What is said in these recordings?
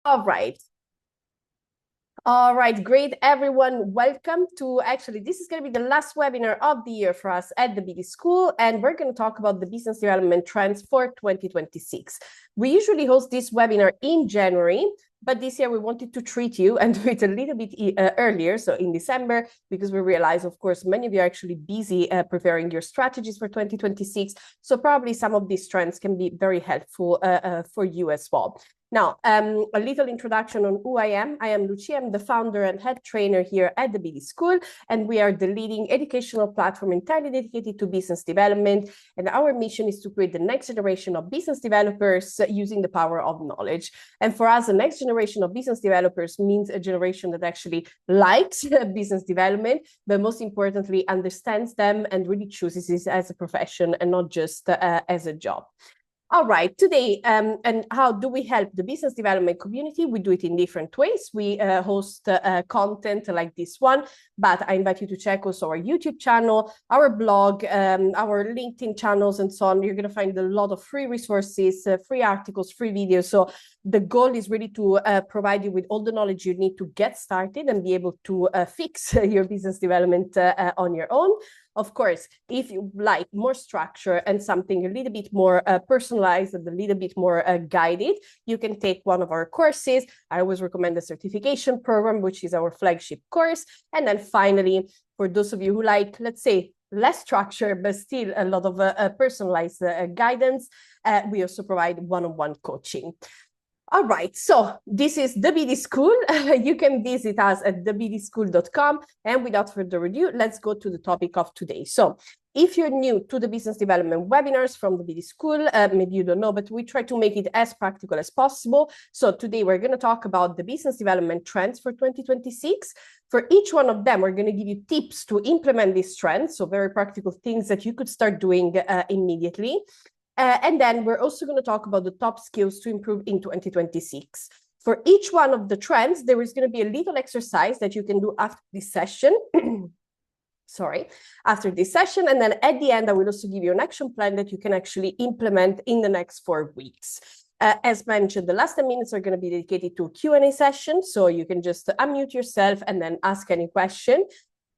All right. All right, great, everyone. Welcome to this is going to be the last webinar of the year for us at the BD School, and we're going to talk about the business development trends for 2026. We usually host this webinar in January, but this year we wanted to treat you and do it a little bit earlier, so in December, because we realize, of course, many of you are actually busy preparing your strategies for 2026. So probably some of these trends can be very helpful for you as well. Now, a little introduction on who I am. I am Lucia. I'm the founder and head trainer here at the BD School, and we are the leading educational platform entirely dedicated to business development. And our mission is to create the next generation of business developers using the power of knowledge. And for us, the next generation of business developers means a generation that actually likes business development, but most importantly, understands them and really chooses this as a profession and not just as a job. All right, today, and how do we help the business development community? We do it in different ways. We host content like this one, but I invite you to check also our YouTube channel, our blog, our LinkedIn channels, and so on. You're going to find a lot of free resources, free articles, free videos. So the goal is really to provide you with all the knowledge you need to get started and be able to fix your business development on your own. Of course, if you like more structure and something a little bit more personalized and a little bit more guided, you can take one of our courses. I always recommend the certification program, which is our flagship course. And then finally, for those of you who like, let's say, less structure, but still a lot of personalized guidance, we also provide one-on-one coaching. All right, so this is the BD School. You can visit us at thebdschool.com. And without further ado, let's go to the topic of today. So if you're new to the business development webinars from the BD School, maybe you don't know, but we try to make it as practical as possible. So today we're going to talk about the business development trends for 2026. For each one of them, we're going to give you tips to implement these trends. So very practical things that you could start doing immediately. And then we're also going to talk about the top skills to improve in 2026. For each one of the trends, there is going to be a little exercise that you can do after this session. After this session. And then at the end, I will also give you an action plan that you can actually implement in the next 4 weeks. As mentioned, the last 10 minutes are going to be dedicated to a Q&A session. So you can just unmute yourself and then ask any question.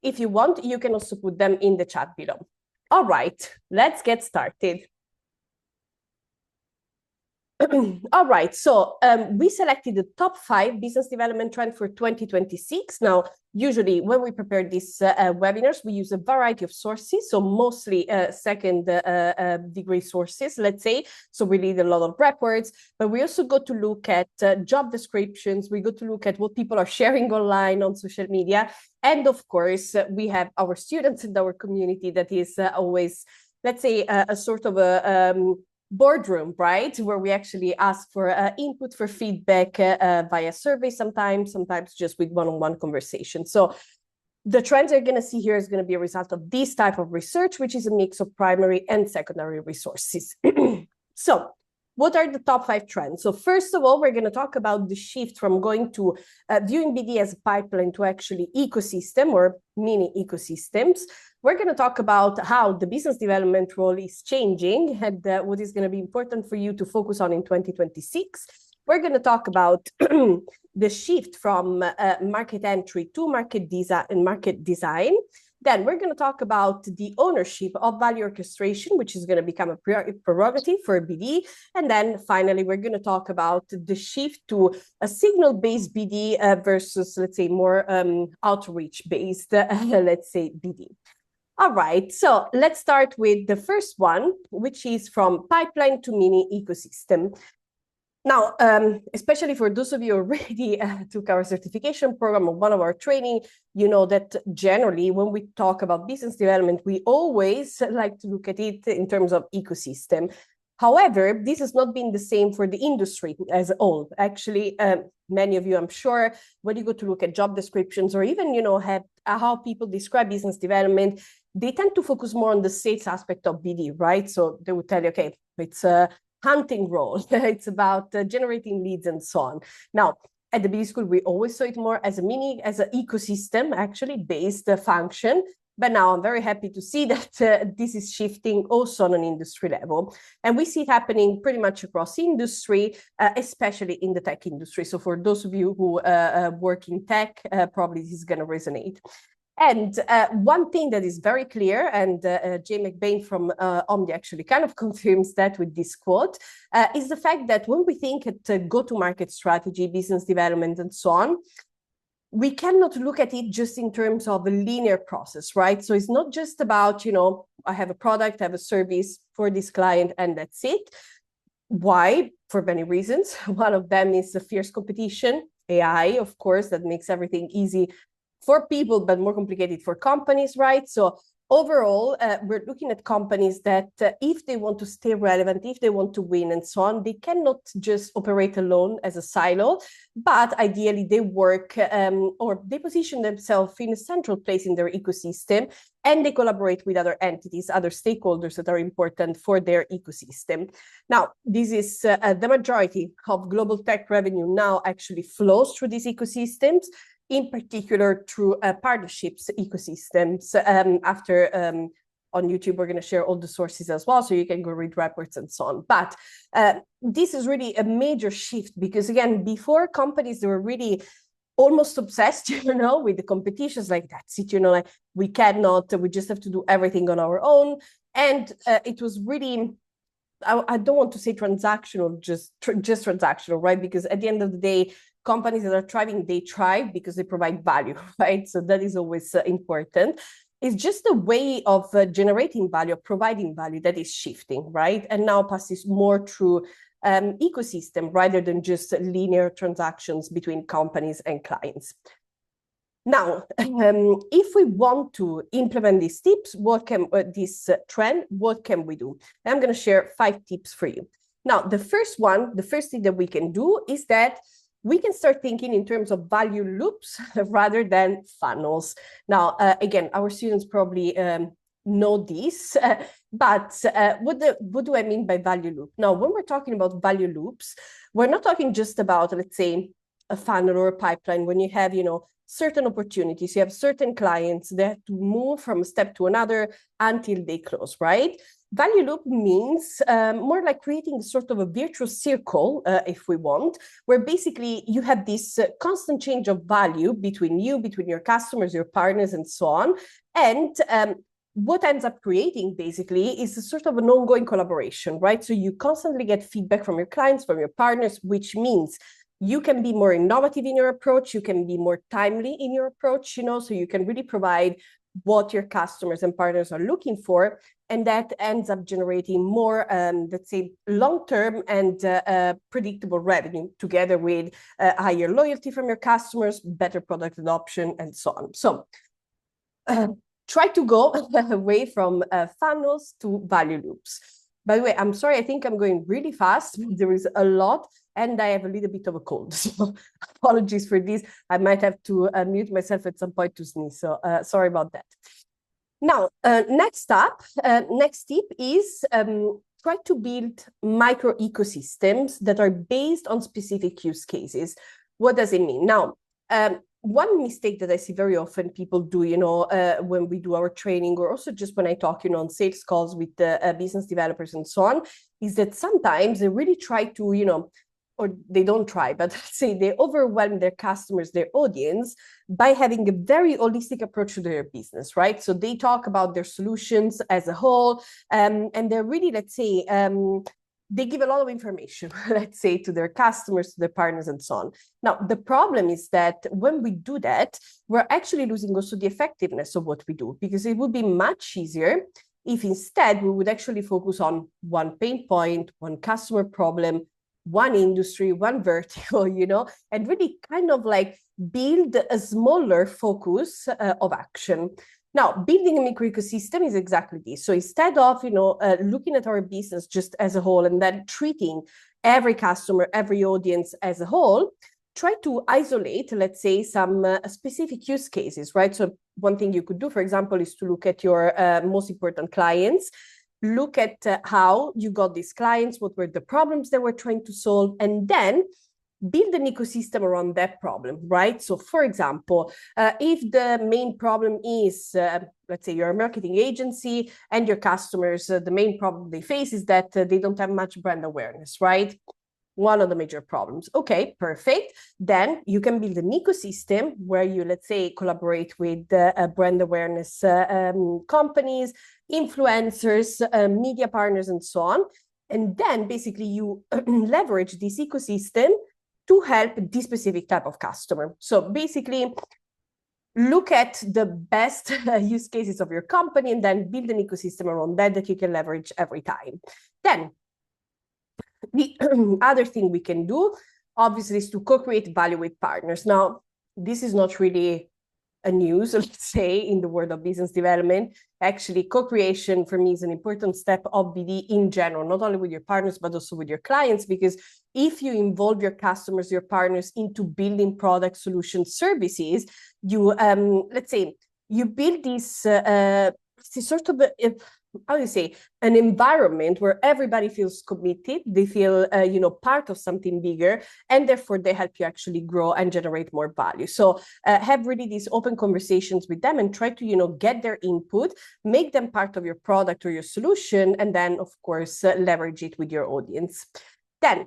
If you want, you can also put them in the chat below. All right, let's get started. All right, so we selected the top 5 business development trends for 2026. Now, usually when we prepare these webinars, we use a variety of sources, so mostly second degree sources, let's say. So we read a lot of reports, but we also go to look at job descriptions. We go to look at what people are sharing online on social media. And of course, we have our students in our community that is always, let's say, a sort of a boardroom, right? Where we actually ask for input, for feedback via survey sometimes just with one-on-one conversation. So the trends you're going to see here is going to be a result of this type of research, which is a mix of primary and secondary resources. So what are the top 5 trends? So first of all, we're going to talk about the shift from going to viewing BD as a pipeline to actually ecosystem or mini ecosystems. We're going to talk about how the business development role is changing and what is going to be important for you to focus on in 2026. We're going to talk about the shift from market entry to market design. Then we're going to talk about the ownership of value orchestration, which is going to become a prerogative for BD. And then finally, we're going to talk about the shift to a signal-based BD versus, let's say, more outreach-based, let's say, BD. All right, so let's start with the first one, which is from pipeline to mini ecosystem. Now, especially for those of you who already took our certification program or one of our training, you know that generally when we talk about business development, we always like to look at it in terms of ecosystem. However, this has not been the same for the industry as a whole. Actually, many of you, I'm sure, when you go to look at job descriptions or even, have how people describe business development, they tend to focus more on the sales aspect of BD, right? So they would tell you, okay, it's a hunting role. It's about generating leads and so on. Now, at the BD School, we always saw it more as an ecosystem, actually, based function. But now I'm very happy to see that this is shifting also on an industry level. And we see it happening pretty much across industry, especially in the tech industry. So for those of you who work in tech, probably this is going to resonate. And one thing that is very clear, and Jay McBain from Omni actually kind of confirms that with this quote, is the fact that when we think at go-to-market strategy, business development, and so on, we cannot look at it just in terms of a linear process, right? So it's not just about, I have a product, I have a service for this client, and that's it. Why? For many reasons. One of them is the fierce competition, AI, of course, that makes everything easy for people, but more complicated for companies, right? So overall, we're looking at companies that if they want to stay relevant, if they want to win and so on, they cannot just operate alone as a silo, but ideally they work or they position themselves in a central place in their ecosystem, and they collaborate with other entities, other stakeholders that are important for their ecosystem. Now, this is the majority of global tech revenue now actually flows through these ecosystems, in particular through partnerships ecosystems. On YouTube, we're going to share all the sources as well, so you can go read reports and so on. But this is really a major shift because, again, before companies, they were really almost obsessed, with the competitions, like that's it, like we just have to do everything on our own. And it was really, I don't want to say transactional, just transactional, right? Because at the end of the day, companies that are thriving, they thrive because they provide value, right? So that is always important. It's just a way of generating value, providing value that is shifting, right? And now passes more through ecosystem rather than just linear transactions between companies and clients. Now, if we want to implement these tips, this trend, what can we do? I'm going to share 5 tips for you. Now, the first thing that we can do is that we can start thinking in terms of value loops rather than funnels. Now, again, our students probably know this, but what do I mean by value loop? Now, when we're talking about value loops, we're not talking just about, let's say, a funnel or a pipeline. When you have, certain opportunities, you have certain clients that have to move from a step to another until they close, right? Value loop means more like creating sort of a virtuous circle, if we want, where basically you have this constant change of value between your customers, your partners, and so on. And what ends up creating basically is a sort of an ongoing collaboration, right? So you constantly get feedback from your clients, from your partners, which means you can be more innovative in your approach, you can be more timely in your approach, so you can really provide what your customers and partners are looking for. And that ends up generating more, let's say, long-term and predictable revenue, together with higher loyalty from your customers, better product adoption, and so on. So try to go away from funnels to value loops. By the way, I'm sorry, I think I'm going really fast. There is a lot, and I have a little bit of a cold. So apologies for this. I might have to mute myself at some point to sneeze. So sorry about that. Now, next tip is try to build micro ecosystems that are based on specific use cases. What does it mean? Now, one mistake that I see very often people do, when we do our training, or also just when I talk, on sales calls with business developers and so on, is that sometimes they really try to, or they don't try, but say they overwhelm their customers, their audience, by having a very holistic approach to their business, right? So they talk about their solutions as a whole, and they're really, let's say, they give a lot of information, let's say, to their customers, to their partners, and so on. Now, the problem is that when we do that, we're actually losing also the effectiveness of what we do, because it would be much easier if instead we would actually focus on one pain point, one customer problem, one industry, one vertical, and really kind of like build a smaller focus of action. Now, building a micro ecosystem is exactly this. So instead of, looking at our business just as a whole and then treating every customer, every audience as a whole, try to isolate, let's say, some specific use cases, right? So one thing you could do, for example, is to look at your most important clients, look at how you got these clients, what were the problems they were trying to solve, and then build an ecosystem around that problem, right? So for example, if the main problem is, let's say you're a marketing agency and your customers, the main problem they face is that they don't have much brand awareness, right? One of the major problems. Okay, perfect. Then you can build an ecosystem where you, let's say, collaborate with brand awareness companies, influencers, media partners, and so on. And then basically you leverage this ecosystem to help this specific type of customer. So basically, look at the best use cases of your company and then build an ecosystem around that you can leverage every time. Then the other thing we can do, obviously, is to co-create value with partners. Now, this is not really a news, let's say, in the world of business development. Actually, co-creation for me is an important step of BD in general, not only with your partners, but also with your clients, because if you involve your customers, your partners into building product solutions, services, you, let's say, you build this sort of, how do you say, an environment where everybody feels committed, they feel, part of something bigger, and therefore they help you actually grow and generate more value. So have really these open conversations with them and try to, get their input, make them part of your product or your solution, and then, of course, leverage it with your audience. Then,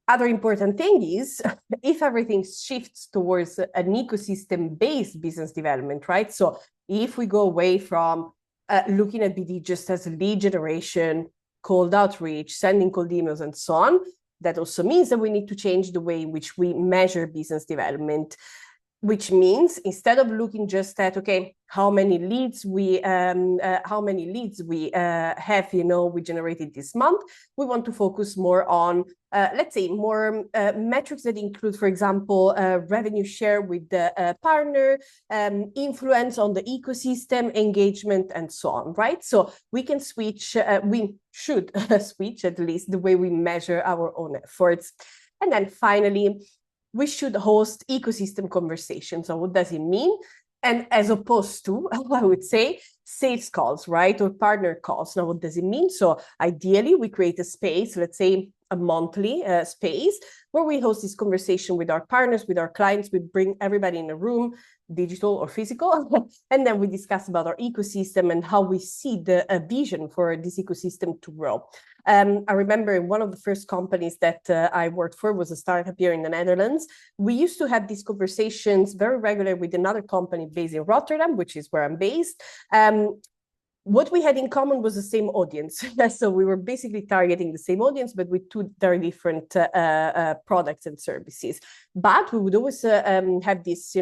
other important thing is if everything shifts towards an ecosystem-based business development, right? So if we go away from looking at BD just as lead generation, cold outreach, sending cold emails, and so on, that also means that we need to change the way in which we measure business development, which means instead of looking just at, okay, how many leads we have, we generated this month, we want to focus more on, let's say, more metrics that include, for example, revenue share with the partner, influence on the ecosystem, engagement, and so on, right? So we can switch, we should switch at least the way we measure our own efforts. And then finally, we should host ecosystem conversations. So what does it mean? And as opposed to, I would say, sales calls, right? Or partner calls. Now, what does it mean? So ideally, we create a space, let's say a monthly space, where we host this conversation with our partners, with our clients. We bring everybody in a room, digital or physical, and then we discuss about our ecosystem and how we see the vision for this ecosystem to grow. I remember one of the first companies that I worked for was a startup here in the Netherlands. We used to have these conversations very regularly with another company based in Rotterdam, which is where I'm based. What we had in common was the same audience. So we were basically targeting the same audience, but with two very different products and services. But we would always have this,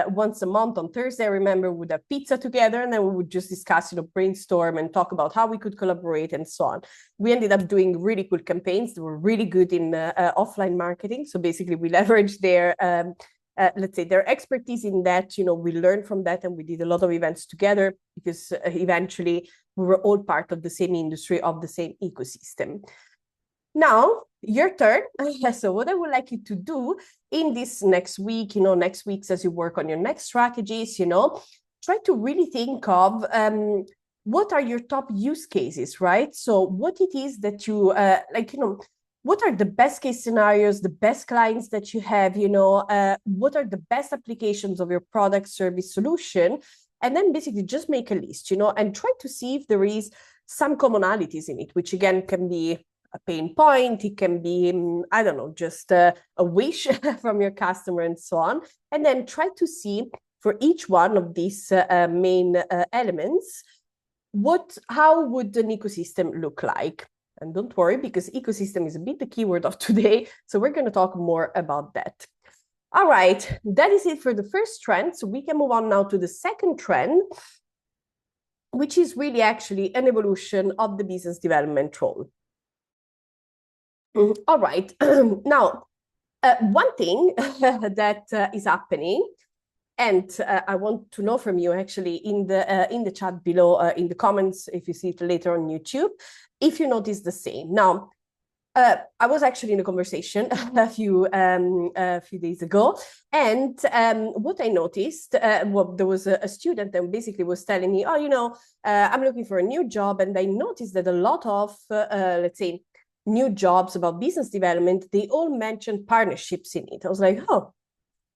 once a month on Thursday, I remember we would have pizza together, and then we would just discuss, brainstorm and talk about how we could collaborate and so on. We ended up doing really cool campaigns. They were really good in offline marketing. So basically we leveraged their let's say their expertise in that, we learned from that, and we did a lot of events together because eventually we were all part of the same industry, of the same ecosystem. Now, your turn. So what I would like you to do in this next week, next weeks as you work on your next strategies, try to really think of what are your top use cases, right? So what it is that you what are the best case scenarios, the best clients that you have, what are the best applications of your product, service, solution, and then basically just make a list, and try to see if there is some commonalities in it, which again can be a pain point, it can be, I don't know, just a wish from your customer and so on, and then try to see for each one of these main elements, how would an ecosystem look like? And don't worry, because ecosystem is a bit the keyword of today. So we're going to talk more about that. All right, that is it for the first trend. So we can move on now to the second trend, which is really actually an evolution of the business development role. All right, now, one thing that is happening, and I want to know from you actually in the chat below, in the comments, if you see it later on YouTube, if you notice the same. Now, I was actually in a conversation a few days ago, and what I noticed, well, there was a student that basically was telling me, I'm looking for a new job, and I noticed that a lot of, let's say, new jobs about business development, they all mention partnerships in it. I was like, oh,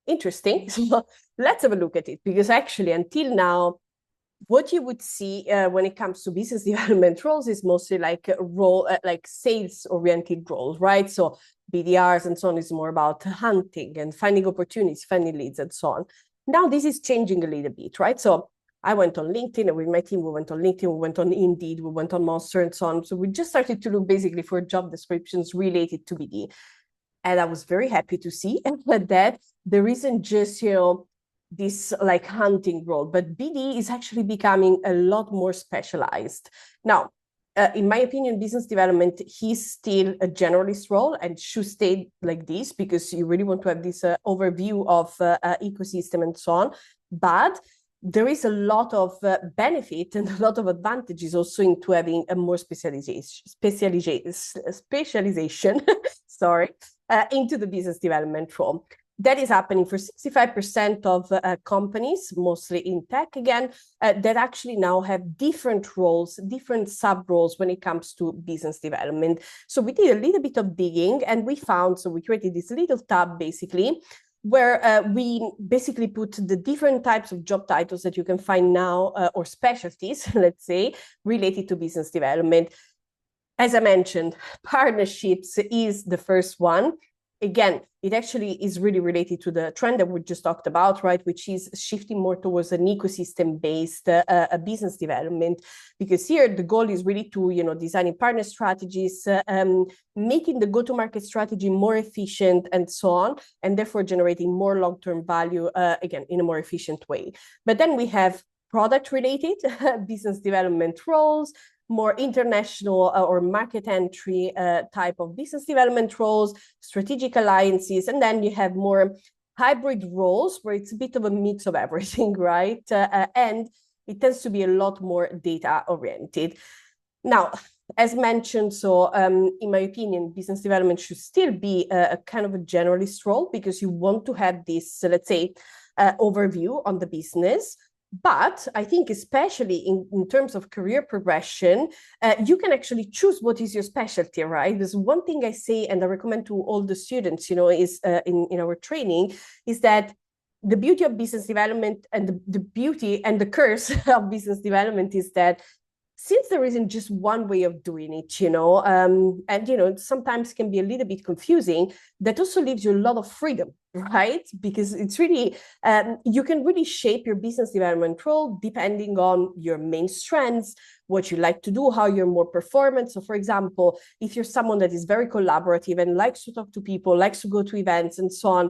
interesting. So let's have a look at it, because actually until now, what you would see when it comes to business development roles is mostly like like sales-oriented roles, right? So BDRs and so on is more about hunting and finding opportunities, finding leads and so on. Now this is changing a little bit, right? So I went on LinkedIn, and with my team, we went on LinkedIn, we went on Indeed, we went on Monster and so on. So we just started to look basically for job descriptions related to BD. And I was very happy to see that there isn't just, this like hunting role, but BD is actually becoming a lot more specialized. Now, in my opinion, business development is still a generalist role and should stay like this, because you really want to have this overview of ecosystem and so on. But there is a lot of benefit and a lot of advantages also into having a more specialization sorry, into the business development role. That is happening for 65% of companies, mostly in tech again, that actually now have different roles, different sub-roles when it comes to business development. So we did a little bit of digging, and we found, so we created this little tab basically, where we basically put the different types of job titles that you can find now, or specialties, let's say, related to business development. As I mentioned, partnerships is the first one. Again, it actually is really related to the trend that we just talked about, right? Which is shifting more towards an ecosystem-based business development, because here the goal is really to, designing partner strategies, making the go-to-market strategy more efficient and so on, and therefore generating more long-term value, again, in a more efficient way. But then we have product-related business development roles, more international or market entry type of business development roles, strategic alliances, and then you have more hybrid roles where it's a bit of a mix of everything, right? And it tends to be a lot more data oriented. Now, as mentioned, so in my opinion, business development should still be a kind of a generalist role, because you want to have this, let's say, overview on the business. But I think especially in terms of career progression, you can actually choose what is your specialty, right? There's one thing I say, and I recommend to all the students, is in our training, is that the beauty of business development and the beauty and the curse of business development is that since there isn't just one way of doing it, and sometimes can be a little bit confusing, that also leaves you a lot of freedom, right? Because it's really, you can really shape your business development role depending on your main strengths, what you like to do, how you're more performant. So for example, if you're someone that is very collaborative and likes to talk to people, likes to go to events and so on,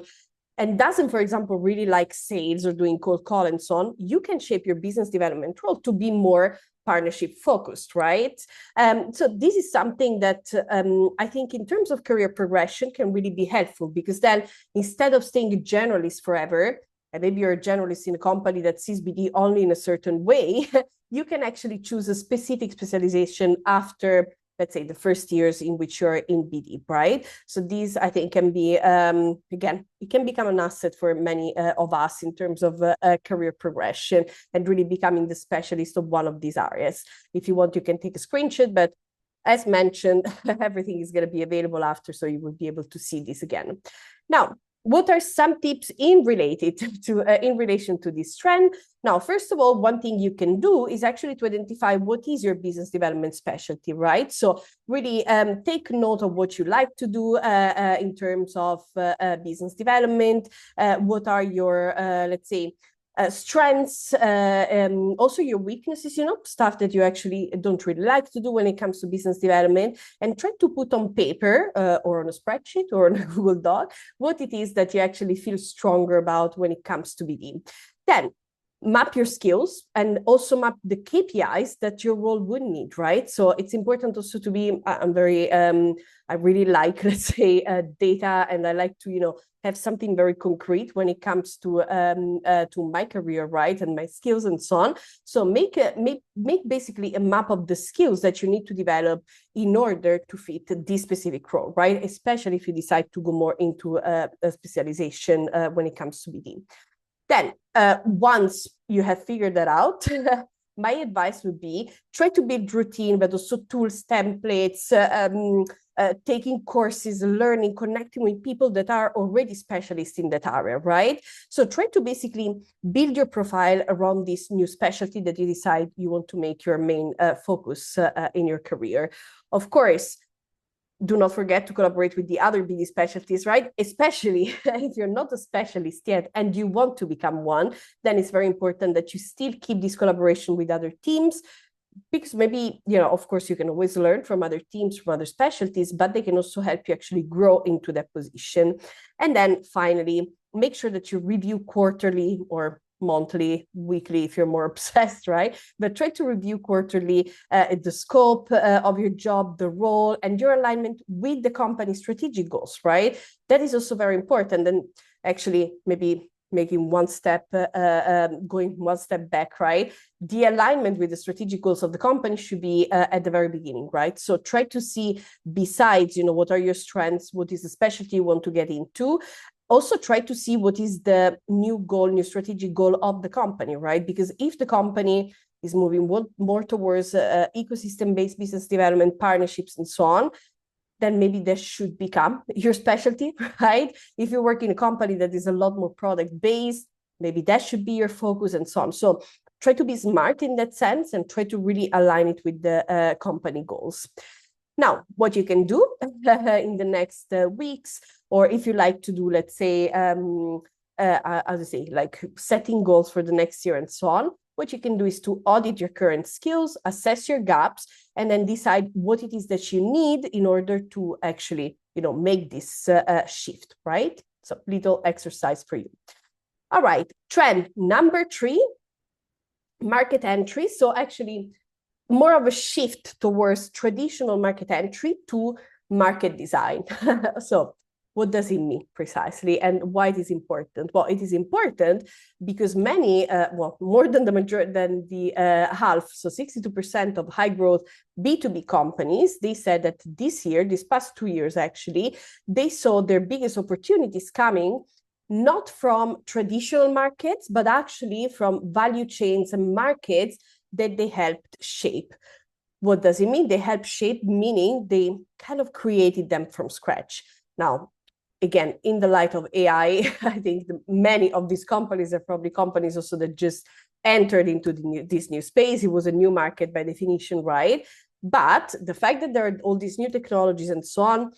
and doesn't, for example, really like sales or doing cold call and so on, you can shape your business development role to be more partnership focused, right? So this is something that I think in terms of career progression can really be helpful, because then instead of staying a generalist forever, and maybe you're a generalist in a company that sees BD only in a certain way, you can actually choose a specific specialization after, let's say, the first years in which you're in BD, right? So these, I think, can be, again, it can become an asset for many of us in terms of career progression and really becoming the specialist of one of these areas. If you want, you can take a screenshot, but as mentioned, everything is going to be available after, so you will be able to see this again. Now, what are some tips in relation to this trend? Now, first of all, one thing you can do is actually to identify what is your business development specialty, right? So really take note of what you like to do in terms of business development. What are your, let's say, strengths, also your weaknesses, stuff that you actually don't really like to do when it comes to business development, and try to put on paper or on a spreadsheet or on a Google Doc what it is that you actually feel stronger about when it comes to BD. Then map your skills and also map the KPIs that your role would need, right? So it's important also to be, I really like, let's say, data, and I like to, have something very concrete when it comes to my career, right, and my skills and so on. So make basically a map of the skills that you need to develop in order to fit this specific role, right? Especially if you decide to go more into a specialization when it comes to BD. Then, once you have figured that out, my advice would be try to build routine, but also tools, templates, taking courses, learning, connecting with people that are already specialists in that area, right? So try to basically build your profile around this new specialty that you decide you want to make your main focus in your career. Of course, do not forget to collaborate with the other BD specialties, right? Especially if you're not a specialist yet and you want to become one, then it's very important that you still keep this collaboration with other teams, because maybe, of course, you can always learn from other teams, from other specialties, but they can also help you actually grow into that position. And then finally, make sure that you review quarterly or monthly, weekly, if you're more obsessed, right? But try to review quarterly the scope of your job, the role, and your alignment with the company's strategic goals, right? That is also very important. And actually, maybe making one step, going one step back, right? The alignment with the strategic goals of the company should be at the very beginning, right? So try to see, besides, what are your strengths, what is the specialty you want to get into, also try to see what is the new goal, new strategic goal of the company, right? Because if the company is moving more towards ecosystem-based business development, partnerships, and so on, then maybe that should become your specialty, right? If you work in a company that is a lot more product-based, maybe that should be your focus, and so on. So try to be smart in that sense and try to really align it with the company goals. Now, what you can do in the next weeks, or if you like to do, let's say, like setting goals for the next year and so on, what you can do is to audit your current skills, assess your gaps, and then decide what it is that you need in order to actually, make this shift, right? So little exercise for you. All right, trend number 3, market entry. So actually more of a shift towards traditional market entry to market design. So what does it mean precisely, and why it is important? Well, it is important because many, more than the half, so 62% of high growth B2B companies, they said that this year, this past 2 years actually, they saw their biggest opportunities coming not from traditional markets, but actually from value chains and markets that they helped shape. What does it mean? They helped shape, meaning they kind of created them from scratch. Now, again, in the light of AI, I think many of these companies are probably companies also that just entered into this new space. It was a new market by definition, right? But the fact that there are all these new technologies and so on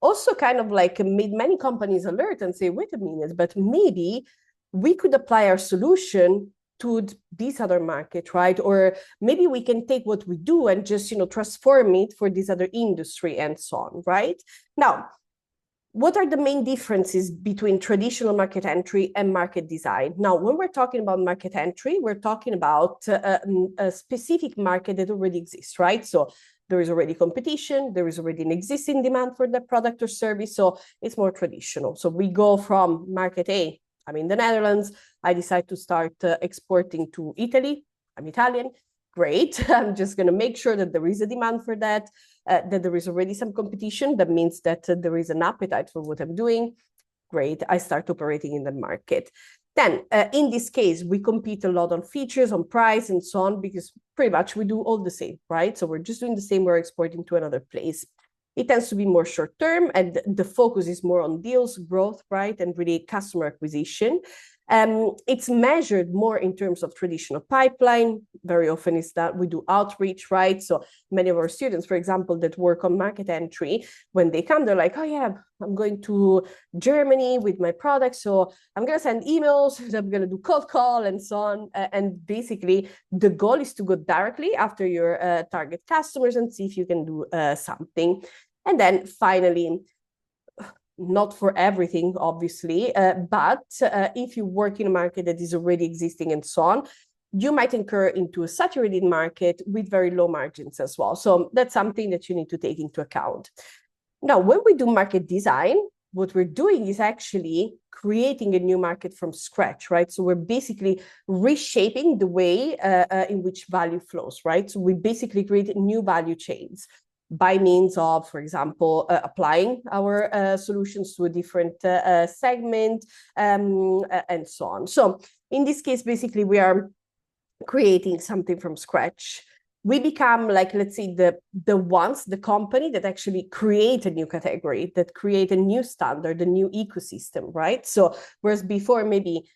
also kind of like made many companies alert and say, wait a minute, but maybe we could apply our solution to this other market, right? Or maybe we can take what we do and just, transform it for this other industry and so on, right? Now, what are the main differences between traditional market entry and market design? Now, when we're talking about market entry, we're talking about a specific market that already exists, right? So there is already competition, there is already an existing demand for the product or service, so it's more traditional. So we go from market A, I'm in the Netherlands, I decide to start exporting to Italy, I'm Italian, great, I'm just gonna make sure that there is a demand for that, that there is already some competition, that means that there is an appetite for what I'm doing, great, I start operating in the market. Then, in this case, we compete a lot on features, on price, and so on, because pretty much we do all the same, right? So we're just doing the same, we're exporting to another place. It tends to be more short-term, and the focus is more on deals, growth, right? And really customer acquisition. It's measured more in terms of traditional pipeline. Very often is that we do outreach, right? So many of our students, for example, that work on market entry, when they come, they're like, oh yeah, I'm going to Germany with my product. So I'm going to send emails, I'm going to do cold call and so on. And basically the goal is to go directly after your target customers and see if you can do something. And then finally, not for everything, obviously, but if you work in a market that is already existing and so on, you might incur into a saturated market with very low margins as well. So that's something that you need to take into account. Now, when we do market design, what we're doing is actually creating a new market from scratch, right? So we're basically reshaping the way in which value flows, right? So we basically create new value chains by means of, for example, applying our solutions to a different segment and so on. So in this case, basically, we are creating something from scratch. we become like, let's say, the company that actually create a new category, that create a new standard, a new ecosystem, right? So whereas before maybe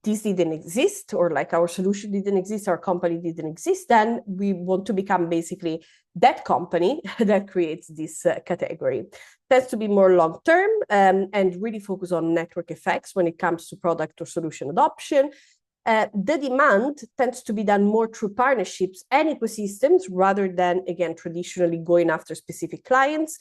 this didn't exist, or like our solution didn't exist, our company didn't exist, then we want to become basically that company that creates this category. Tends to be more long-term and really focus on network effects when it comes to product or solution adoption. The demand tends to be done more through partnerships and ecosystems rather than, again, traditionally going after specific clients.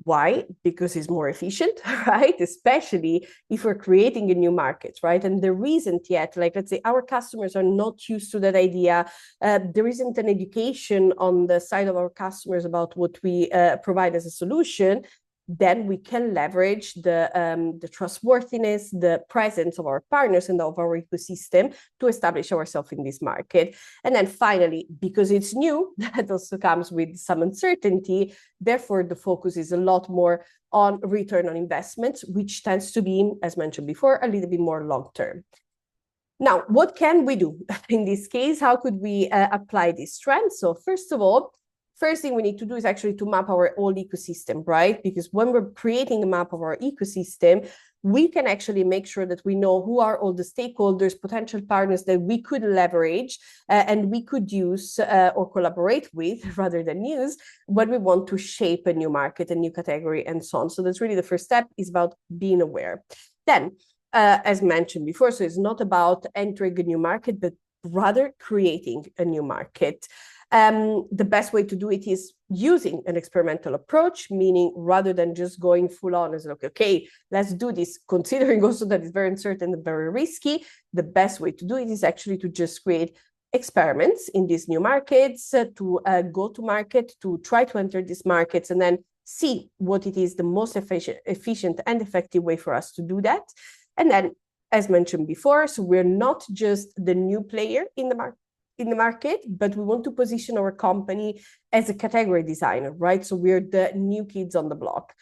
Why? Because it's more efficient, right? Especially if we're creating a new market, right? And there isn't yet, like, let's say our customers are not used to that idea. There isn't an education on the side of our customers about what we provide as a solution. Then we can leverage the trustworthiness, the presence of our partners and of our ecosystem to establish ourselves in this market. And then finally, because it's new, that also comes with some uncertainty. Therefore, the focus is a lot more on return on investment, which tends to be, as mentioned before, a little bit more long-term. Now, what can we do in this case? How could we apply this trend? So first of all, first thing we need to do is actually to map our whole ecosystem, right? Because when we're creating a map of our ecosystem, we can actually make sure that we know who are all the stakeholders, potential partners that we could leverage and we could use or collaborate with rather than use when we want to shape a new market, a new category, and so on. So that's really the first step, is about being aware. Then, as mentioned before, so it's not about entering a new market, but rather creating a new market. The best way to do it is using an experimental approach, meaning rather than just going full on as like, okay, let's do this, considering also that it's very uncertain and very risky, the best way to do it is actually to just create experiments in these new markets, to go to market, to try to enter these markets, and then see what it is the most efficient and effective way for us to do that. And then, as mentioned before, so we're not just the new player in the market, but we want to position our company as a category designer, right? So we're the new kids on the block.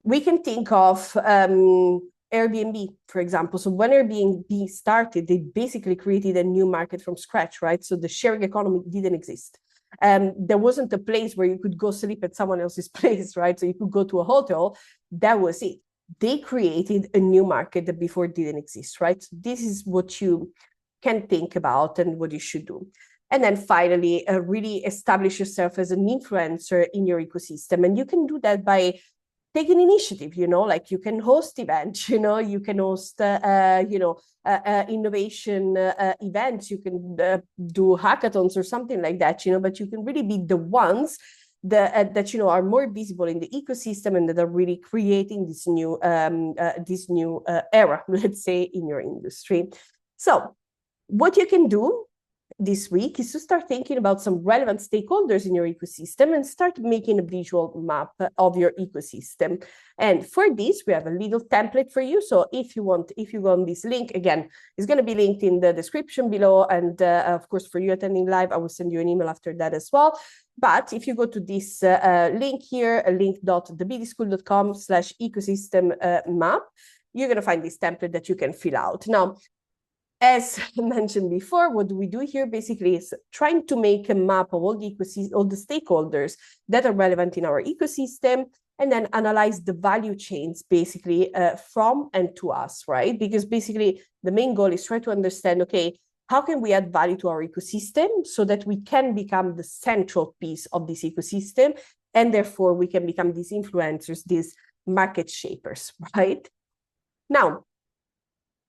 We can think of Airbnb, for example. So when Airbnb started, they basically created a new market from scratch, right? So the sharing economy didn't exist. There wasn't a place where you could go sleep at someone else's place, right? So you could go to a hotel. That was it. They created a new market that before didn't exist, right? So this is what you can think about and what you should do. And then finally, really establish yourself as an influencer in your ecosystem. And you can do that by taking initiative, like you can host events, you can host, innovation events, you can do hackathons or something like that, but you can really be the ones that are more visible in the ecosystem and that are really creating this new era, let's say, in your industry. So what you can do this week is to start thinking about some relevant stakeholders in your ecosystem and start making a visual map of your ecosystem. And for this, we have a little template for you. So if you go on this link, again, it's going to be linked in the description below. And of course, for you attending live, I will send you an email after that as well. But if you go to this link here, link.thebdschool.com/ecosystem map, you're going to find this template that you can fill out. Now, as mentioned before, what we do here basically is trying to make a map of all the stakeholders that are relevant in our ecosystem, and then analyze the value chains basically from and to us, right? Because basically the main goal is try to understand, okay, how can we add value to our ecosystem so that we can become the central piece of this ecosystem, and therefore we can become these influencers, these market shapers, right? Now,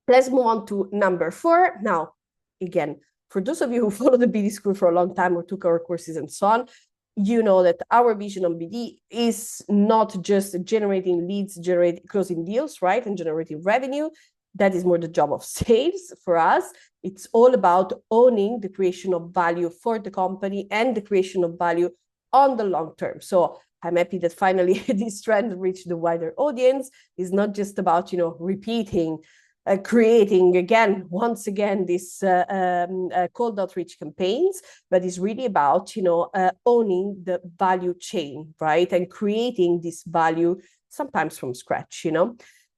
let's move on to number 4. Now, again, for those of you who follow the BD School for a long time or took our courses and so on, you know that our vision on BD is not just generating leads, closing deals, right, and generating revenue. That is more the job of sales for us. It's all about owning the creation of value for the company and the creation of value on the long term. So I'm happy that finally this trend reached the wider audience. It's not just about, repeating creating once again this cold outreach campaigns, but it's really about owning the value chain, right, and creating this value sometimes from scratch.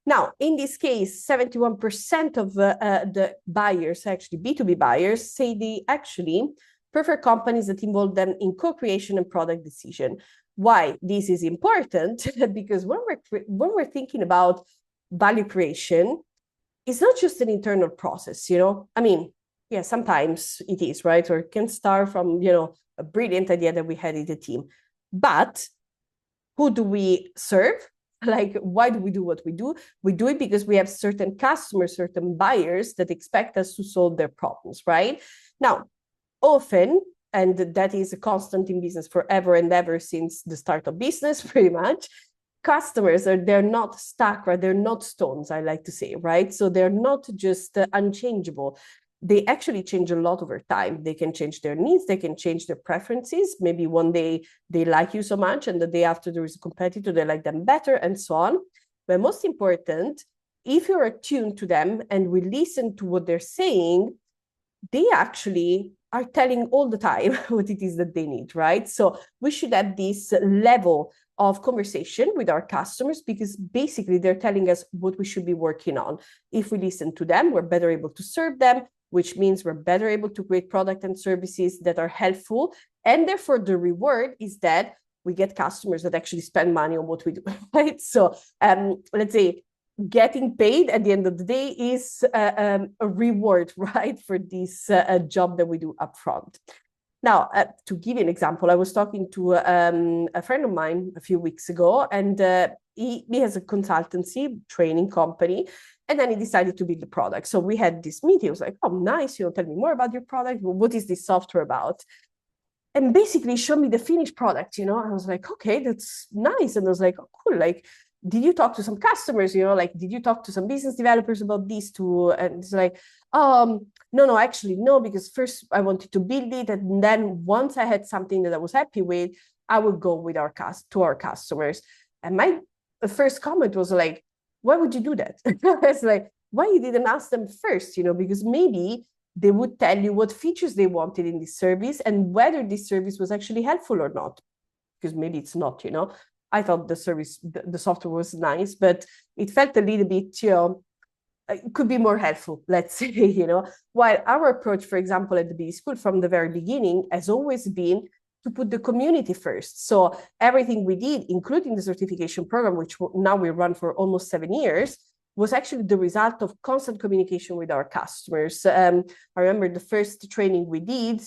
Now, in this case, 71% of the buyers, actually B2B buyers, say they actually prefer companies that involve them in co-creation and product decision. Why this is important? Because when we're thinking about value creation, it's not just an internal process, I mean, yeah, sometimes it is, right? Or it can start from, a brilliant idea that we had in the team. But who do we serve? Like, why do we do what we do? We do it because we have certain customers, certain buyers that expect us to solve their problems, right? Now, often, and that is a constant in business forever and ever since the start of business, pretty much, customers they're not stuck, right? They're not stones, I like to say, right? So they're not just unchangeable. They actually change a lot over time. They can change their needs, they can change their preferences. Maybe one day they like you so much, and the day after there is a competitor, they like them better, and so on. But most important, if you're attuned to them and we listen to what they're saying, they actually are telling all the time what it is that they need, right? So we should have this level of conversation with our customers, because basically they're telling us what we should be working on. If we listen to them, we're better able to serve them, which means we're better able to create products and services that are helpful. And therefore, the reward is that we get customers that actually spend money on what we do, right? So let's say getting paid at the end of the day is a reward, right, for this job that we do upfront. Now, to give you an example, I was talking to a friend of mine a few weeks ago, and he has a consultancy training company, and then he decided to build the product. So we had this meeting. I was like, oh, nice, tell me more about your product. What is this software about? And basically showed me the finished product, I was like, okay, that's nice. And I was like, oh, cool, like, did you talk to some customers, like, did you talk to some business developers about this too? And it's like, no, actually, no, because first I wanted to build it. And then once I had something that I was happy with, I would go with to our customers. And my first comment was like, why would you do that? It's like, why you didn't ask them first, because maybe they would tell you what features they wanted in this service and whether this service was actually helpful or not, because maybe it's not, I thought the software was nice, but it felt a little bit, it could be more helpful, let's say, while our approach, for example, at the B School from the very beginning has always been to put the community first. So everything we did, including the certification program, which now we run for almost 7 years, was actually the result of constant communication with our customers. I remember the first training we did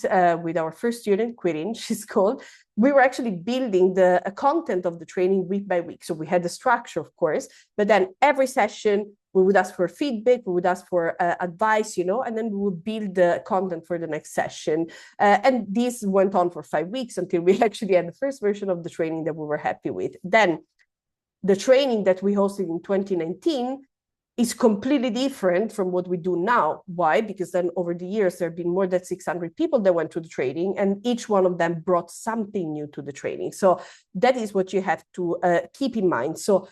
with our first student, Quirin, she's called. We were actually building the content of the training week by week. So we had the structure, of course, but then every session, we would ask for feedback, we would ask for advice, and then we would build the content for the next session. And this went on for 5 weeks until we actually had the first version of the training that we were happy with. Then the training that we hosted in 2019 is completely different from what we do now. Why? Because then over the years, there have been more than 600 people that went to the training, and each one of them brought something new to the training. So that is what you have to keep in mind. So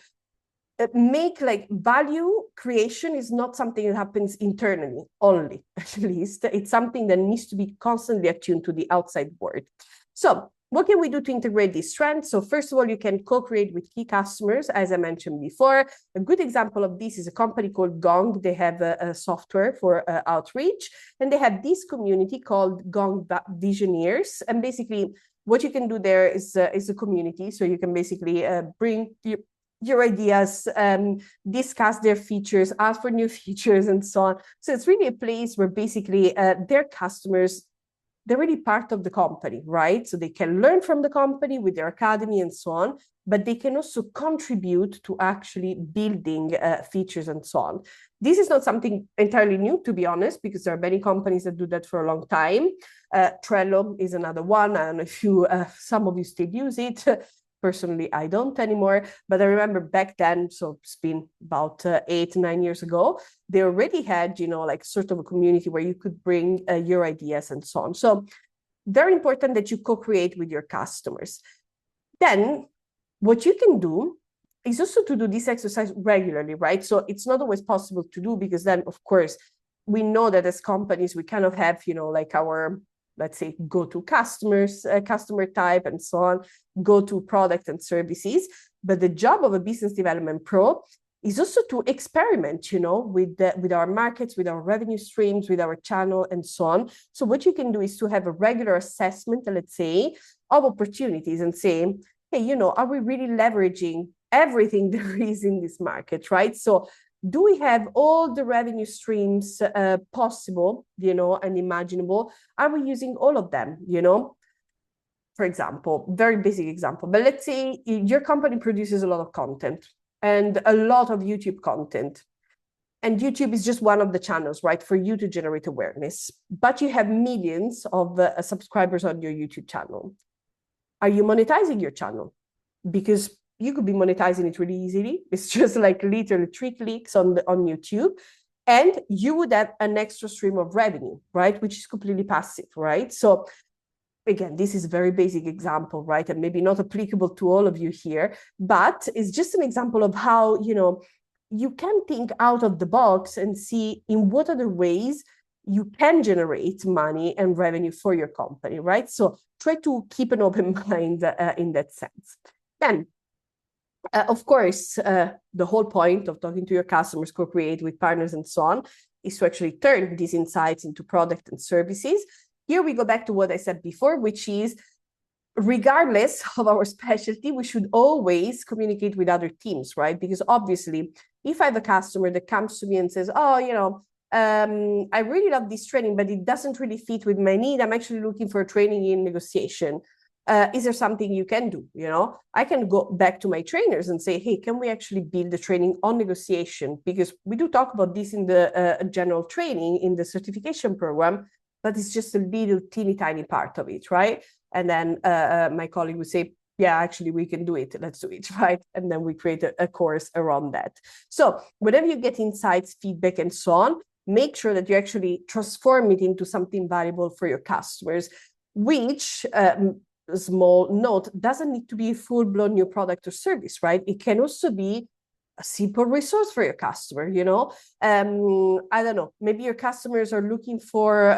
make like value creation is not something that happens internally only, at least. It's something that needs to be constantly attuned to the outside world. So what can we do to integrate these trends? So first of all, you can co-create with key customers, as I mentioned before. A good example of this is a company called Gong. They have a software for outreach, and they have this community called Gong Visioneers. And basically, what you can do there is a community. So you can basically bring your ideas, discuss their features, ask for new features, and so on. So it's really a place where basically their customers, they're really part of the company, right? So they can learn from the company with their academy and so on, but they can also contribute to actually building features and so on. This is not something entirely new, to be honest, because there are many companies that do that for a long time. Trello is another one. I don't know if some of you still use it. Personally, I don't anymore, but I remember back then, so it's been about 8, 9 years ago, they already had, like sort of a community where you could bring your ideas and so on. So very important that you co-create with your customers. Then what you can do is also to do this exercise regularly, right? So it's not always possible to do, because then, of course, we know that as companies, we kind of have, like our, let's say, go-to customers, customer type, and so on, go-to product and services. But the job of a business development pro is also to experiment, with our markets, with our revenue streams, with our channel, and so on. So what you can do is to have a regular assessment, let's say, of opportunities and say, hey, are we really leveraging everything there is in this market, right? So do we have all the revenue streams possible, and imaginable? Are we using all of them, For example, very basic example, but let's say your company produces a lot of content and a lot of YouTube content. And YouTube is just one of the channels, right, for you to generate awareness. But you have millions of subscribers on your YouTube channel. Are you monetizing your channel? Because you could be monetizing it really easily. It's just like literally 3 clicks on YouTube. And you would have an extra stream of revenue, right, which is completely passive, right? So again, this is a very basic example, right? And maybe not applicable to all of you here, but it's just an example of how, you can think out of the box and see in what other ways you can generate money and revenue for your company, right? So try to keep an open mind in that sense. Then, of course, the whole point of talking to your customers, co-create with partners and so on, is to actually turn these insights into product and services. Here we go back to what I said before, which is regardless of our specialty, we should always communicate with other teams, right? Because obviously, if I have a customer that comes to me and says, oh, I really love this training, but it doesn't really fit with my need. I'm actually looking for training in negotiation. Is there something you can do? I can go back to my trainers and say, hey, can we actually build the training on negotiation? Because we do talk about this in the general training, in the certification program, but it's just a little teeny tiny part of it, right? And then my colleague would say, yeah, actually, we can do it. Let's do it, right? And then we create a course around that. So whenever you get insights, feedback, and so on, make sure that you actually transform it into something valuable for your customers, which, small note, doesn't need to be a full-blown new product or service, right? It can also be a simple resource for your customer, I don't know, maybe your customers are looking for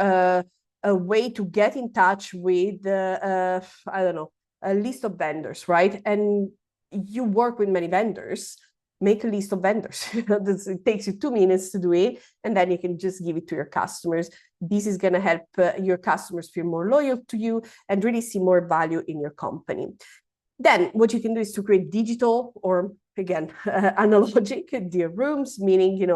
a way to get in touch with, I don't know, a list of vendors, right? And you work with many vendors, make a list of vendors. It takes you 2 minutes to do it, and then you can just give it to your customers. This is going to help your customers feel more loyal to you and really see more value in your company. Then what you can do is to create digital or, again, analogic dear rooms, meaning,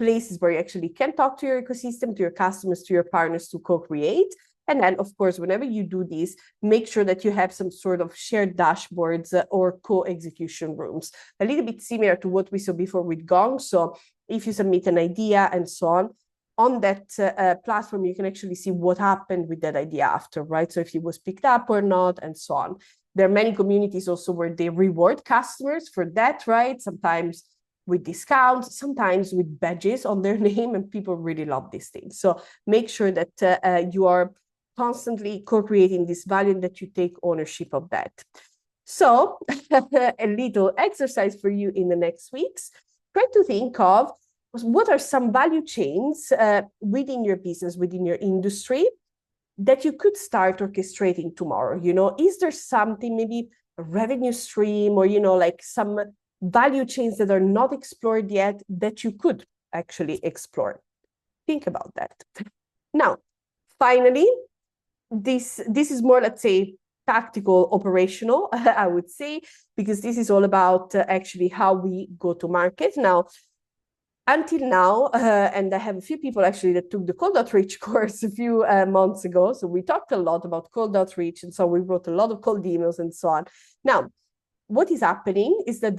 places where you actually can talk to your ecosystem, to your customers, to your partners to co-create. And then, of course, whenever you do this, make sure that you have some sort of shared dashboards or co-execution rooms, a little bit similar to what we saw before with Gong. So if you submit an idea and so on that platform, you can actually see what happened with that idea after, right? So if it was picked up or not, and so on. There are many communities also where they reward customers for that, right? Sometimes with discounts, sometimes with badges on their name, and people really love these things. So make sure that you are constantly co-creating this value and that you take ownership of that. So a little exercise for you in the next weeks. Try to think of what are some value chains within your business, within your industry, that you could start orchestrating tomorrow. Is there something, maybe a revenue stream or, like some value chains that are not explored yet that you could actually explore? Think about that. Now, finally, this is more, let's say, tactical, operational, I would say, because this is all about actually how we go to market. Now, until now, and I have a few people actually that took the cold outreach course a few months ago. So we talked a lot about cold outreach, and so we wrote a lot of cold emails and so on. Now, what is happening is that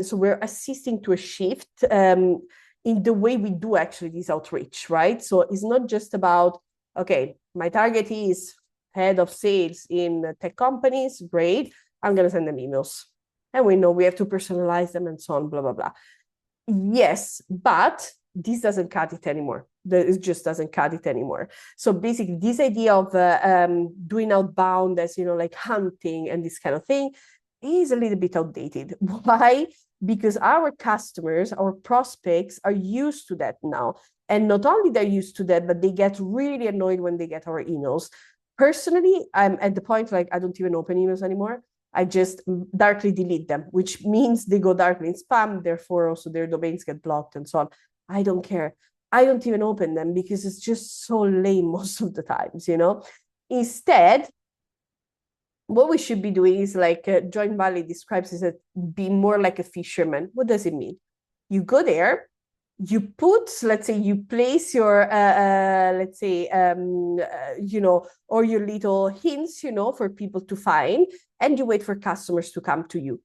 so we're assisting to a shift in the way we do actually this outreach, right? So it's not just about, okay, my target is head of sales in tech companies, great, I'm going to send them emails. And we know we have to personalize them and so on, blah, blah, blah. Yes, but this doesn't cut it anymore. It just doesn't cut it anymore. So basically, this idea of doing outbound as, like hunting and this kind of thing is a little bit outdated. Why? Because our customers, our prospects are used to that now. And not only they're used to that, but they get really annoyed when they get our emails. Personally, I'm at the point, like, I don't even open emails anymore. I just darkly delete them, which means they go darkly in spam, therefore also their domains get blocked and so on. I don't care. I don't even open them because it's just so lame most of the times, you know? Instead, what we should be doing is like John Valley describes is that be more like a fisherman. What does it mean? You go there, you put, let's say, you place your, let's say, you know, or your little hints, you know, for people to find, and you wait for customers to come to you.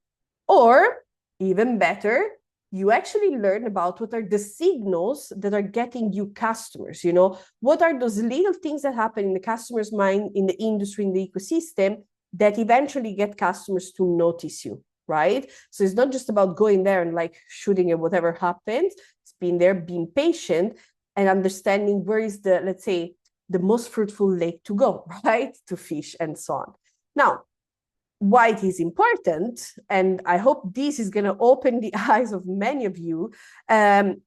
Or even better, you actually learn about what are the signals that are getting you customers, you know, what are those little things that happen in the customer's mind, in the industry, in the ecosystem, that eventually get customers to notice you, right? So it's not just about going there and like shooting at whatever happens. It's being there, being patient, and understanding where is the, let's say, the most fruitful lake to go, right? To fish and so on. Now, why it is important, and I hope this is going to open the eyes of many of you, the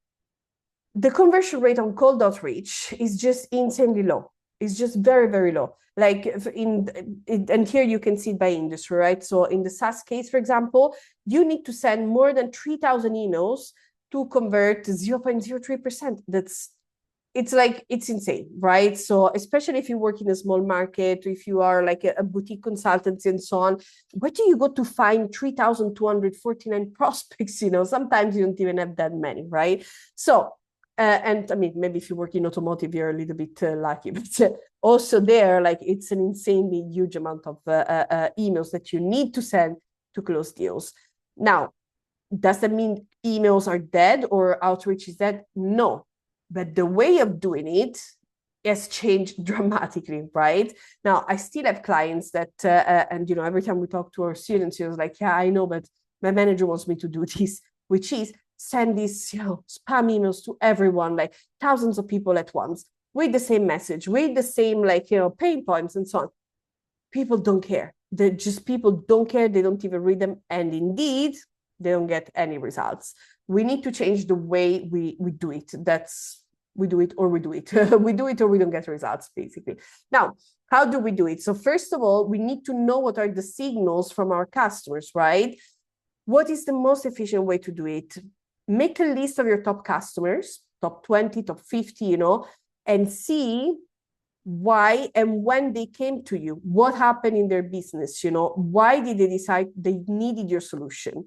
conversion rate on cold outreach is just insanely low. It's just very, very low. Like and here you can see it by industry, right? So in the SaaS case, for example, you need to send more than 3,000 emails to convert 0.03%. It's insane, right? So especially if you work in a small market, if you are like a boutique consultancy and so on, where do you go to find 3,249 prospects? You know, sometimes you don't even have that many, right? So, and I mean, maybe if you work in automotive, you're a little bit lucky, but also there, like it's an insanely huge amount of emails that you need to send to close deals. Now, does that mean emails are dead or outreach is dead? No. But the way of doing it has changed dramatically, right? Now, I still have clients that, and you know, every time we talk to our students, he was like, yeah, I know, but my manager wants me to do this, which is send these, you know, spam emails to everyone, like thousands of people at once, with the same message, with the same, like, you know, pain points and so on. People don't care. People don't care. They don't even read them. And indeed, they don't get any results. We need to change the way we do it. We do it or we do it. We do it or we don't get results, basically. Now, how do we do it? So first of all, we need to know what are the signals from our customers, right? What is the most efficient way to do it? Make a list of your top customers, top 20, top 50, you know, and see why and when they came to you. What happened in their business, you know? Why did they decide they needed your solution?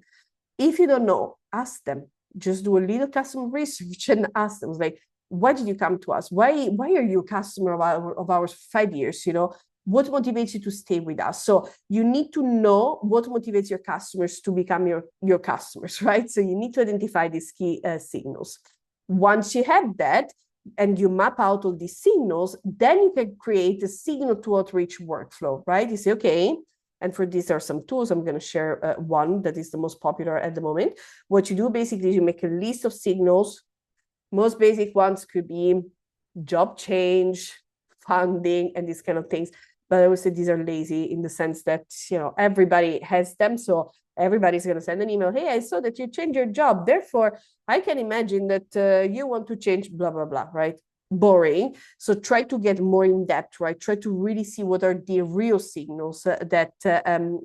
If you don't know, ask them. Just do a little customer research and ask them, like, why did you come to us? Why are you a customer of ours for 5 years? You know, what motivates you to stay with us? So you need to know what motivates your customers to become your customers, right? So you need to identify these key signals. Once you have that and you map out all these signals, then you can create a signal to outreach workflow, right? You say, okay, and for this, there are some tools. I'm going to share one that is the most popular at the moment. What you do basically is you make a list of signals. Most basic ones could be job change, funding, and these kind of things. But I would say these are lazy in the sense that, you know, everybody has them. So everybody's going to send an email. Hey, I saw that you changed your job. Therefore, I can imagine that you want to change blah, blah, blah, right? Boring. So try to get more in depth, right? Try to really see what are the real signals that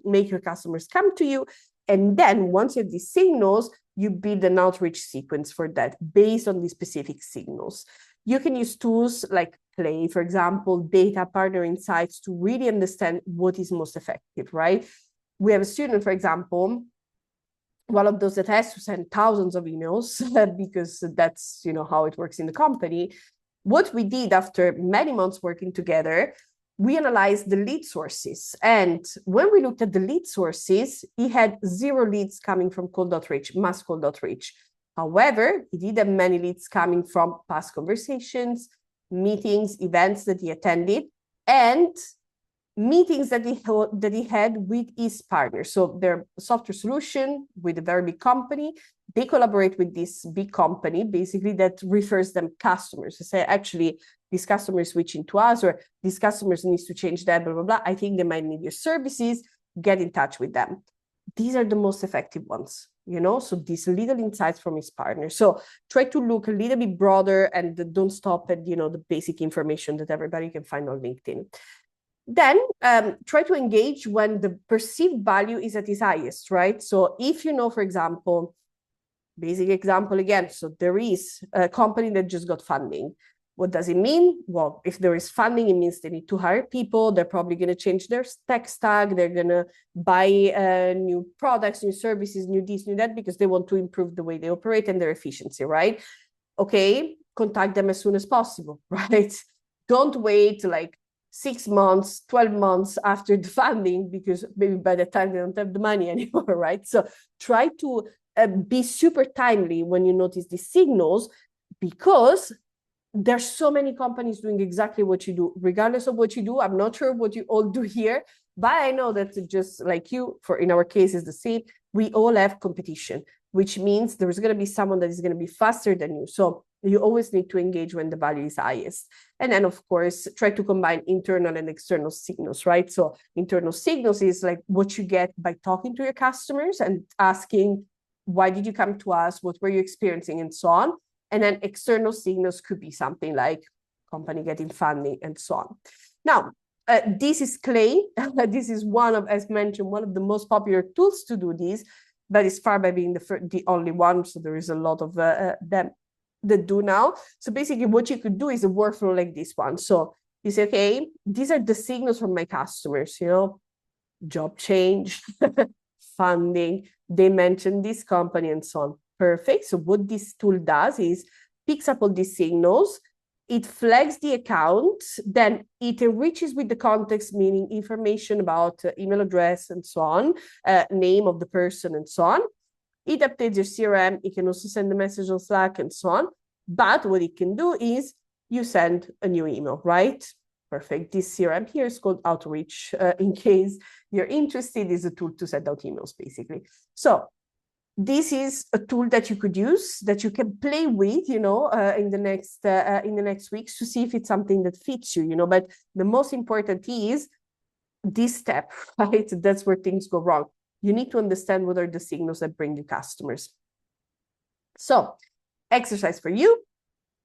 make your customers come to you. And then once you have these signals, you build an outreach sequence for that based on these specific signals. You can use tools like Play, for example, data partner insights to really understand what is most effective, right? We have a student, for example, one of those that has to send thousands of emails because that's, you know, how it works in the company. What we did after many months working together, we analyzed the lead sources. And when we looked at the lead sources, he had 0 leads coming from cold outreach, mass cold outreach. However, he did have many leads coming from past conversations, meetings, events that he attended, and meetings that he had with his partners. So their software solution with a very big company, they collaborate with this big company, basically, that refers them customers. They say, actually, this customer is switching to us, or this customer needs to change that, blah, blah, blah. I think they might need your services. Get in touch with them. These are the most effective ones, you know? So these little insights from his partner. So try to look a little bit broader and don't stop at, you know, the basic information that everybody can find on LinkedIn. Then try to engage when the perceived value is at its highest, right? So if you know, for example, basic example again, so there is a company that just got funding. What does it mean? Well, if there is funding, it means they need to hire people. They're probably going to change their tech stack. They're going to buy new products, new services, new this, new that, because they want to improve the way they operate and their efficiency, right? Okay, contact them as soon as possible, right? Don't wait like 6 months, 12 months after the funding, because maybe by the time they don't have the money anymore, right? So try to be super timely when you notice these signals, because there's so many companies doing exactly what you do. Regardless of what you do, I'm not sure what you all do here, but I know that just like you, for in our case is the same, we all have competition, which means there's going to be someone that is going to be faster than you. So you always need to engage when the value is highest. And then, of course, try to combine internal and external signals, right? So internal signals is like what you get by talking to your customers and asking, why did you come to us? What were you experiencing? And so on. And then external signals could be something like company getting funding and so on. Now, this is Clay. This is one of, as mentioned, one of the most popular tools to do this, but it's far by being the only one. So there is a lot of them that do now. So basically what you could do is a workflow like this one. So you say, okay, these are the signals from my customers, you know, job change, funding, they mentioned this company and so on. Perfect. So what this tool does is picks up all these signals, it flags the account, then it enriches with the context, meaning information about email address and so on, name of the person and so on. It updates your CRM. It can also send a message on Slack and so on. But what it can do is you send a new email, right? Perfect. This CRM here is called Outreach. In case you're interested, is a tool to send out emails, basically. So this is a tool that you could use, that you can play with, you know, in the next weeks to see if it's something that fits you, you know. But the most important is this step, right? That's where things go wrong. You need to understand what are the signals that bring you customers. So, exercise for you.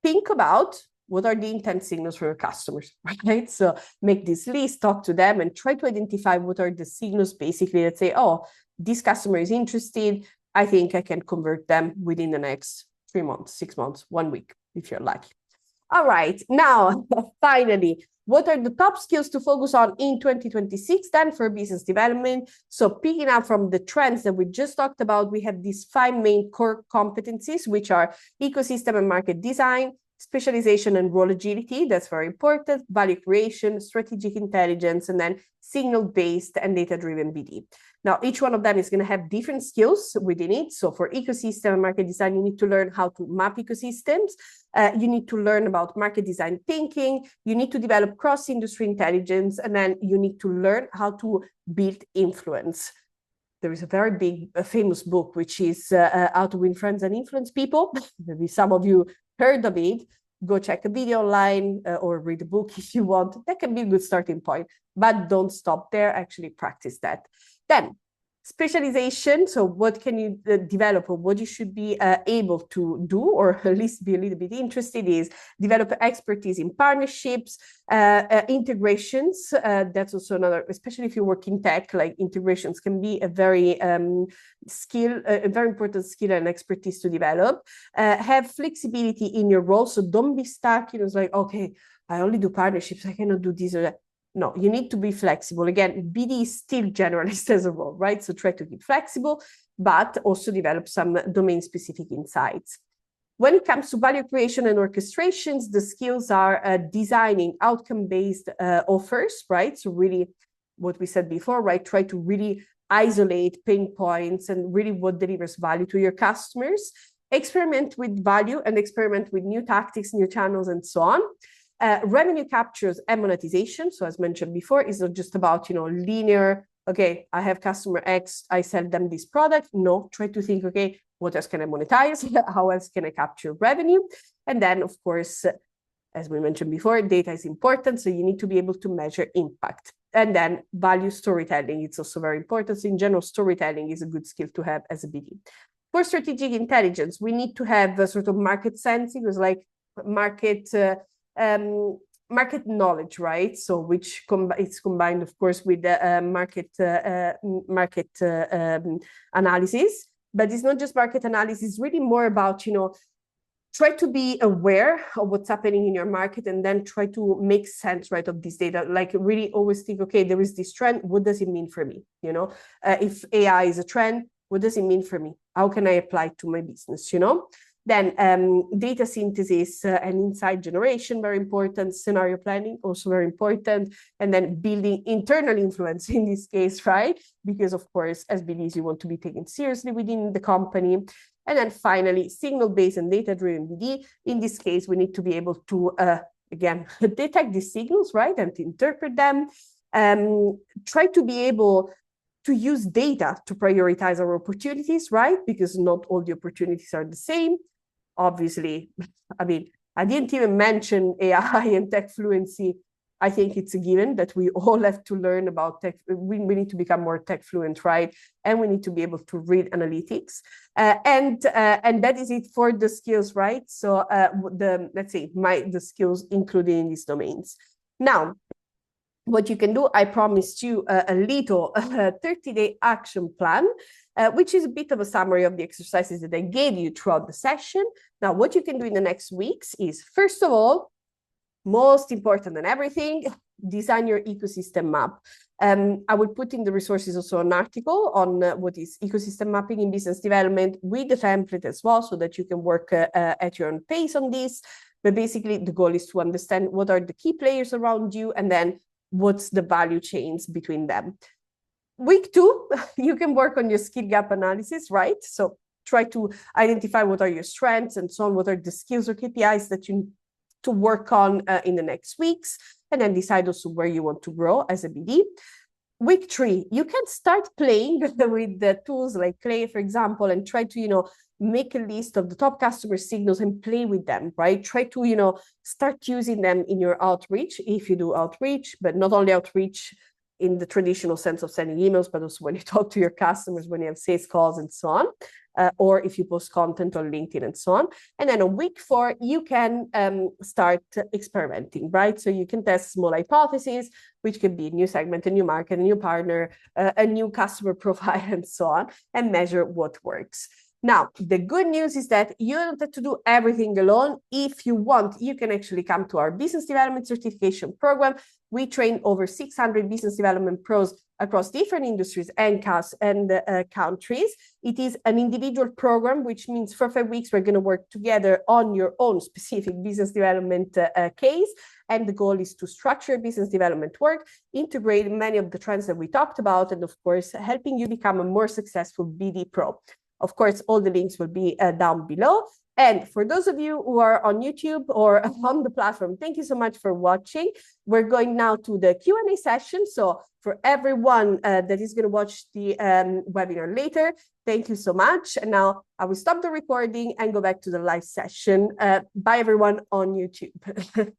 Think about what are the intent signals for your customers, right? So make this list, talk to them, and try to identify what are the signals basically that say, oh, this customer is interested. I think I can convert them within the next 3 months, 6 months, 1 week, if you're lucky. All right, now, finally, what are the top skills to focus on in 2026 then for business development? So picking up from the trends that we just talked about, we have these 5 main core competencies, which are ecosystem and market design, specialization and role agility, that's very important, value creation, strategic intelligence, and then signal-based and data-driven BD. Now, each one of them is going to have different skills within it. So for ecosystem and market design, you need to learn how to map ecosystems. You need to learn about market design thinking. You need to develop cross-industry intelligence. And then you need to learn how to build influence. There is a very big, famous book, which is How to Win Friends and Influence People. Maybe some of you heard of it. Go check a video online or read a book if you want. That can be a good starting point, but don't stop there. Actually practice that. Then specialization. So what can you develop, or what you should be able to do, or at least be a little bit interested, is develop expertise in partnerships, integrations. That's also another, especially if you work in tech, like integrations can be a very a very important skill and expertise to develop. Have flexibility in your role. So don't be stuck, you know, it's like, okay, I only do partnerships, I cannot do this or that. No, you need to be flexible. Again, BD is still generalist as a role, right? So try to keep flexible, but also develop some domain-specific insights. When it comes to value creation and orchestrations, the skills are designing outcome-based offers, right? So really what we said before, right? Try to really isolate pain points and really what delivers value to your customers. Experiment with value and experiment with new tactics, new channels, and so on. Revenue captures and monetization. So as mentioned before, it's not just about, you know, linear, okay, I have customer X, I sell them this product. No, try to think, okay, what else can I monetize? How else can I capture revenue? And then, of course, as we mentioned before, data is important. So you need to be able to measure impact. And then value storytelling, it's also very important. So in general, storytelling is a good skill to have as a BD. For strategic intelligence, we need to have a sort of market sensing. It was like market market knowledge, right? So which it's combined, of course, with the market analysis. But it's not just market analysis, it's really more about, try to be aware of what's happening in your market and then try to make sense, right, of this data. Like really always think, okay, there is this trend. What does it mean for me? If AI is a trend, what does it mean for me? How can I apply it to my business, Then data synthesis and insight generation, very important. Scenario planning, also very important. And then building internal influence in this case, right? Because of course, as BDs, you want to be taken seriously within the company. And then finally, signal-based and data-driven BD. In this case, we need to be able to, again, detect these signals, right? And to interpret them. Try to be able to use data to prioritize our opportunities, right? Because not all the opportunities are the same. Obviously, I mean, I didn't even mention AI and tech fluency. I think it's a given that we all have to learn about tech. We need to become more tech fluent, right? And we need to be able to read analytics. And that is it for the skills, right? So let's say the skills included in these domains. Now, what you can do, I promised you a little 30-day action plan, which is a bit of a summary of the exercises that I gave you throughout the session. Now, what you can do in the next weeks is, first of all, most important than everything, design your ecosystem map. I will put in the resources also an article on what is ecosystem mapping in business development with the template as well, so that you can work at your own pace on this. But basically, the goal is to understand what are the key players around you and then what's the value chains between them. Week 2, you can work on your skill gap analysis, right? So try to identify what are your strengths and so on, what are the skills or KPIs that you need to work on in the next weeks, and then decide also where you want to grow as a BD. Week 3, you can start playing with the tools like Clay, for example, and try to, make a list of the top customer signals and play with them, right? Try to, start using them in your outreach, if you do outreach, but not only outreach in the traditional sense of sending emails, but also when you talk to your customers, when you have sales calls and so on, or if you post content on LinkedIn and so on. And then on week 4, you can start experimenting, right? So you can test small hypotheses, which could be a new segment, a new market, a new partner, a new customer profile, and so on, and measure what works. Now, the good news is that you don't have to do everything alone. If you want, you can actually come to our business development certification program. We train over 600 business development pros across different industries and countries. It is an individual program, which means for 5 weeks, we're going to work together on your own specific business development case. And the goal is to structure business development work, integrate many of the trends that we talked about, and of course, helping you become a more successful BD pro. Of course, all the links will be down below. And for those of you who are on YouTube or on the platform, thank you so much for watching. We're going now to the Q&A session. So for everyone that is going to watch the webinar later, thank you so much. And now I will stop the recording and go back to the live session. Bye, everyone on YouTube.